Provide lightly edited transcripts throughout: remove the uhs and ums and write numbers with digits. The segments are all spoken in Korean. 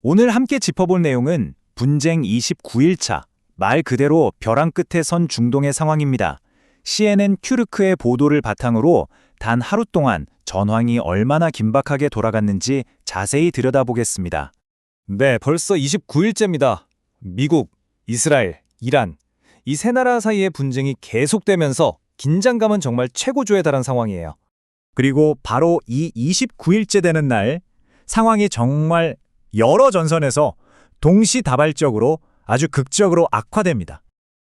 오늘 함께 짚어볼 내용은 분쟁 29일차, 말 그대로 벼랑 끝에 선 중동의 상황입니다. CNN 큐르크의 보도를 바탕으로 단 하루 동안 전황이 얼마나 긴박하게 돌아갔는지 자세히 들여다보겠습니다. 네, 벌써 29일째입니다. 미국, 이스라엘, 이란, 이 세 나라 사이의 분쟁이 계속되면서 긴장감은 정말 최고조에 달한 상황이에요. 그리고 바로 이 29일째 되는 날, 상황이 정말 여러 전선에서 동시다발적으로 아주 극적으로 악화됩니다.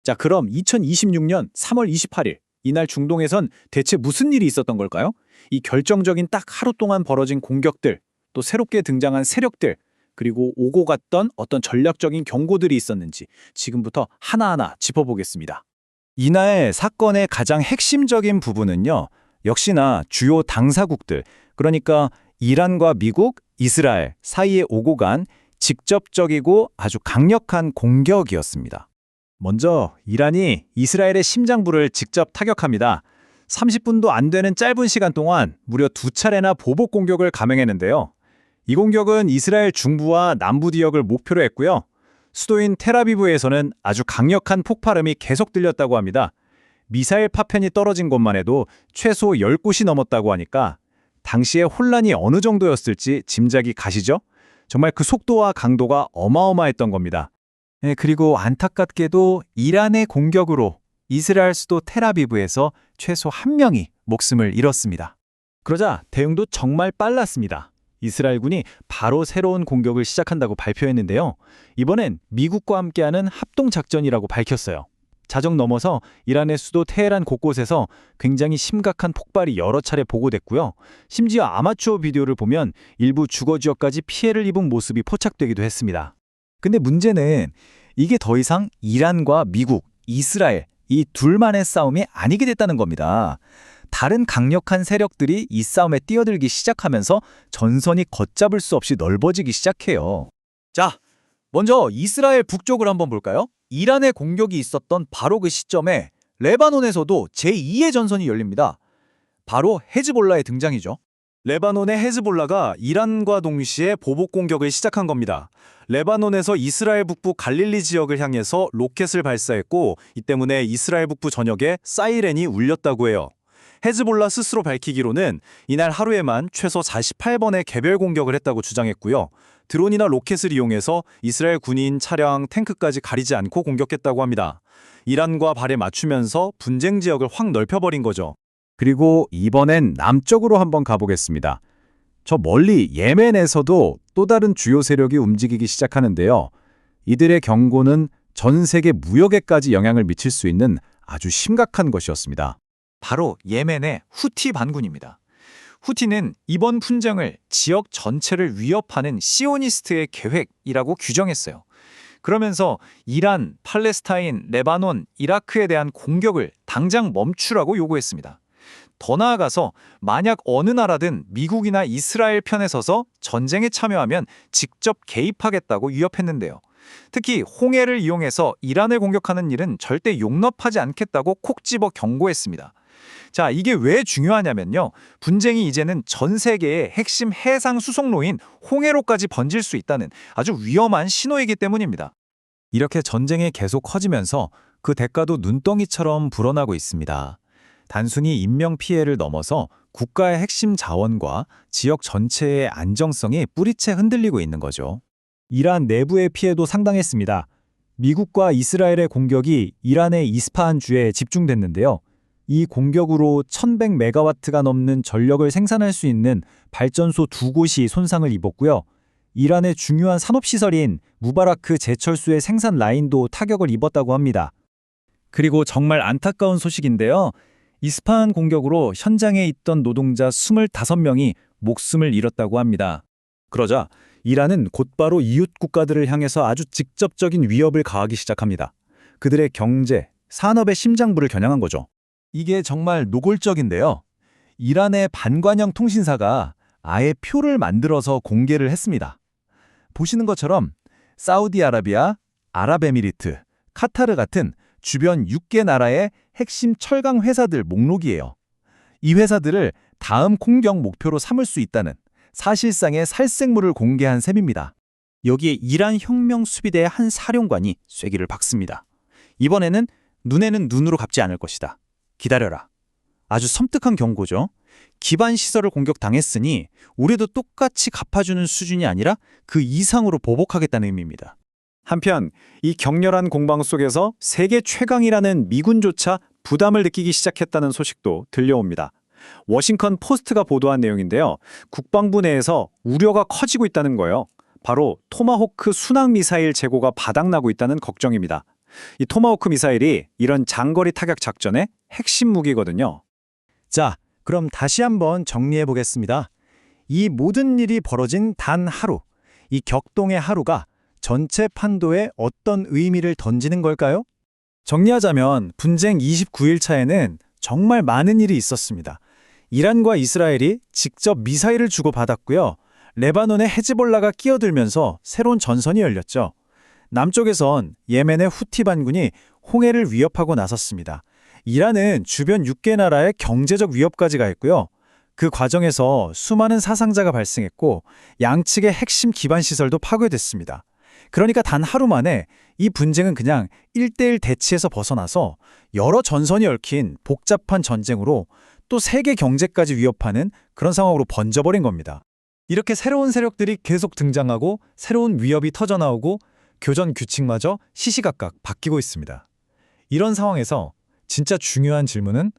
자, 그럼 2026년 3월 28일, 이날 중동에선 대체 무슨 일이 있었던 걸까요? 이 결정적인 딱 하루 동안 벌어진 공격들, 또 새롭게 등장한 세력들, 그리고 오고 갔던 어떤 전략적인 경고들이 있었는지 지금부터 하나하나 짚어보겠습니다. 이날 사건의 가장 핵심적인 부분은요, 역시나 주요 당사국들, 그러니까 이란과 미국, 이스라엘 사이에 오고 간 직접적이고 아주 강력한 공격이었습니다. 먼저 이란이 이스라엘의 심장부를 직접 타격합니다. 30분도 안 되는 짧은 시간 동안 무려 2차례나 보복 공격을 감행했는데요. 이 공격은 이스라엘 중부와 남부 지역을 목표로 했고요. 수도인 텔아비브에서는 아주 강력한 폭발음이 계속 들렸다고 합니다. 미사일 파편이 떨어진 곳만 해도 최소 10곳이 넘었다고 하니까 당시에 혼란이 어느 정도였을지 짐작이 가시죠? 정말 그 속도와 강도가 어마어마했던 겁니다. 네, 그리고 안타깝게도 이란의 공격으로 이스라엘 수도 텔아비브에서 최소 1명이 목숨을 잃었습니다. 그러자 대응도 정말 빨랐습니다. 이스라엘군이 바로 새로운 공격을 시작한다고 발표했는데요. 이번엔 미국과 함께하는 합동작전이라고 밝혔어요. 자정 넘어서 이란의 수도 테헤란 곳곳에서 굉장히 심각한 폭발이 여러 차례 보고됐고요. 심지어 아마추어 비디오를 보면 일부 주거 지역까지 피해를 입은 모습이 포착되기도 했습니다. 근데 문제는 이게 더 이상 이란과 미국, 이스라엘 이 둘만의 싸움이 아니게 됐다는 겁니다. 다른 강력한 세력들이 이 싸움에 뛰어들기 시작하면서 전선이 걷잡을 수 없이 넓어지기 시작해요. 자, 먼저 이스라엘 북쪽을 한번 볼까요? 이란의 공격이 있었던 바로 그 시점에 레바논에서도 제2의 전선이 열립니다. 바로 헤즈볼라의 등장이죠. 레바논의 헤즈볼라가 이란과 동시에 보복 공격을 시작한 겁니다. 레바논에서 이스라엘 북부 갈릴리 지역을 향해서 로켓을 발사했고 이 때문에 이스라엘 북부 전역에 사이렌이 울렸다고 해요. 헤즈볼라 스스로 밝히기로는 이날 하루에만 최소 48번의 개별 공격을 했다고 주장했고요. 드론이나 로켓을 이용해서 이스라엘 군인, 차량, 탱크까지 가리지 않고 공격했다고 합니다. 이란과 발에 맞추면서 분쟁 지역을 확 넓혀버린 거죠. 그리고 이번엔 남쪽으로 한번 가보겠습니다. 저 멀리 예멘에서도 또 다른 주요 세력이 움직이기 시작하는데요. 이들의 경고는 전 세계 무역에까지 영향을 미칠 수 있는 아주 심각한 것이었습니다. 바로 예멘의 후티 반군입니다. 후티는 이번 분쟁을 지역 전체를 위협하는 시오니스트의 계획이라고 규정했어요. 그러면서 이란, 팔레스타인, 레바논, 이라크에 대한 공격을 당장 멈추라고 요구했습니다. 더 나아가서 만약 어느 나라든 미국이나 이스라엘 편에 서서 전쟁에 참여하면 직접 개입하겠다고 위협했는데요. 특히 홍해를 이용해서 이란을 공격하는 일은 절대 용납하지 않겠다고 콕 집어 경고했습니다. 자, 이게 왜 중요하냐면요. 분쟁이 이제는 전 세계의 핵심 해상 수송로인 홍해로까지 번질 수 있다는 아주 위험한 신호이기 때문입니다. 이렇게 전쟁이 계속 커지면서 그 대가도 눈덩이처럼 불어나고 있습니다. 단순히 인명 피해를 넘어서 국가의 핵심 자원과 지역 전체의 안정성이 뿌리채 흔들리고 있는 거죠. 이란 내부의 피해도 상당했습니다. 미국과 이스라엘의 공격이 이란의 이스파한 주에 집중됐는데요. 이 공격으로 1100메가와트가 넘는 전력을 생산할 수 있는 발전소 2곳이 손상을 입었고요. 이란의 중요한 산업시설인 무바라크 제철소의 생산 라인도 타격을 입었다고 합니다. 그리고 정말 안타까운 소식인데요. 이스파한 공격으로 현장에 있던 노동자 25명이 목숨을 잃었다고 합니다. 그러자 이란은 곧바로 이웃 국가들을 향해서 아주 직접적인 위협을 가하기 시작합니다. 그들의 경제, 산업의 심장부를 겨냥한 거죠. 이게 정말 노골적인데요. 이란의 반관영 통신사가 아예 표를 만들어서 공개를 했습니다. 보시는 것처럼 사우디아라비아, 아랍에미리트, 카타르 같은 주변 6개 나라의 핵심 철강 회사들 목록이에요. 이 회사들을 다음 공격 목표로 삼을 수 있다는 사실상의 살생물을 공개한 셈입니다. 여기에 이란 혁명 수비대의 한 사령관이 쐐기를 박습니다. 이번에는 눈에는 눈으로 갚지 않을 것이다. 기다려라. 아주 섬뜩한 경고죠. 기반 시설을 공격당했으니 우리도 똑같이 갚아주는 수준이 아니라 그 이상으로 보복하겠다는 의미입니다. 한편 이 격렬한 공방 속에서 세계 최강이라는 미군조차 부담을 느끼기 시작했다는 소식도 들려옵니다. 워싱턴 포스트가 보도한 내용인데요. 국방부 내에서 우려가 커지고 있다는 거예요. 바로 토마호크 순항 미사일 재고가 바닥나고 있다는 걱정입니다. 이 토마호크 미사일이 이런 장거리 타격 작전의 핵심 무기거든요. 자, 그럼 다시 한번 정리해 보겠습니다. 이 모든 일이 벌어진 단 하루, 이 격동의 하루가 전체 판도에 어떤 의미를 던지는 걸까요? 정리하자면 분쟁 29일 차에는 정말 많은 일이 있었습니다. 이란과 이스라엘이 직접 미사일을 주고받았고요. 레바논의 헤즈볼라가 끼어들면서 새로운 전선이 열렸죠. 남쪽에선 예멘의 후티 반군이 홍해를 위협하고 나섰습니다. 이란은 주변 6개 나라의 경제적 위협까지 가했고요. 그 과정에서 수많은 사상자가 발생했고 양측의 핵심 기반 시설도 파괴됐습니다. 그러니까 단 하루 만에 이 분쟁은 그냥 1대1 대치에서 벗어나서 여러 전선이 얽힌 복잡한 전쟁으로 또 세계 경제까지 위협하는 그런 상황으로 번져버린 겁니다. 이렇게 새로운 세력들이 계속 등장하고 새로운 위협이 터져나오고 교전 규칙마저 시시각각 바뀌고 있습니다. 이런 상황에서 진짜 중요한 질문은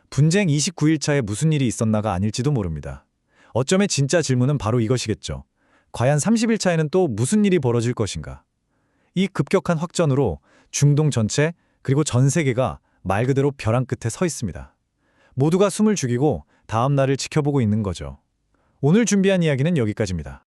분쟁 29일 차에 무슨 일이 있었나가 아닐지도 모릅니다. 어쩌면 진짜 질문은 바로 이것이겠죠. 과연 30일 차에는 또 무슨 일이 벌어질 것인가? 이 급격한 확전으로 중동 전체 그리고 전 세계가 말 그대로 벼랑 끝에 서 있습니다. 모두가 숨을 죽이고 다음 날을 지켜보고 있는 거죠. 오늘 준비한 이야기는 여기까지입니다.